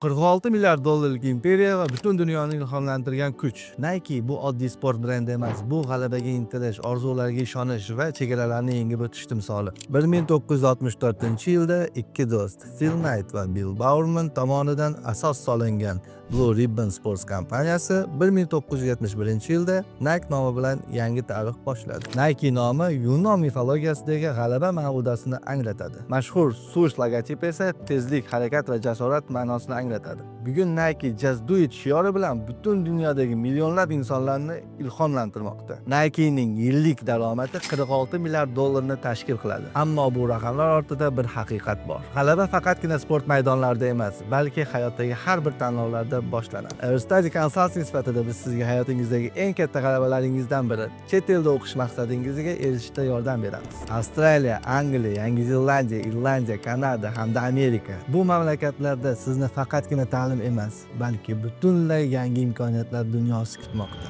$46 milliard dollarlik imperiya va butun dunyoni ilhomlantirgan kuch. Nike bu oddiy sport brendi emas, bu g'alabaga intilish, orzularga ishonish va chegaralarni yengib o'tish timsoli. 1964-yilda ikki do'st, Phil Knight va Bill Bowerman tomonidan asos solingan Blue Ribbon Sports kompaniyasi 1971-yilda Nike nomi bilan yangi tarix boshladi. Nike nomi Yunon mitologiyasidagi g'alaba ma'nodasini anglatadi. Mashhur swoosh logotipi esa tezlik, harakat va jasorat ma'nosini anglatadi. Bugun Nike Just Do It shiori bilan butun dunyodagi millionlab insonlarni ilhomlantirmoqda. Nike'ning yillik daromadi $46 milliard dollarni tashkil qiladi. Ammo bu raqamlar ortida bir haqiqat bor. G'alaba faqatgina sport maydonlarida emas, balki hayotdagi har bir tanlovlarda boshlanadi. Everstudy Consulting sifatida biz sizga hayotingizdagi eng katta g'alabalaringizdan biri chet elda o'qish maqsadingizga erishishda yordam beramiz. Avstraliya, Angliya, Yangi Zelandiya, Irlandiya, Kanada hamda Amerika. Bu mamlakatlarda sizni faqatgina ta'lim emas, balki butunlay yangi imkoniyatlar dunyosi kutmoqda.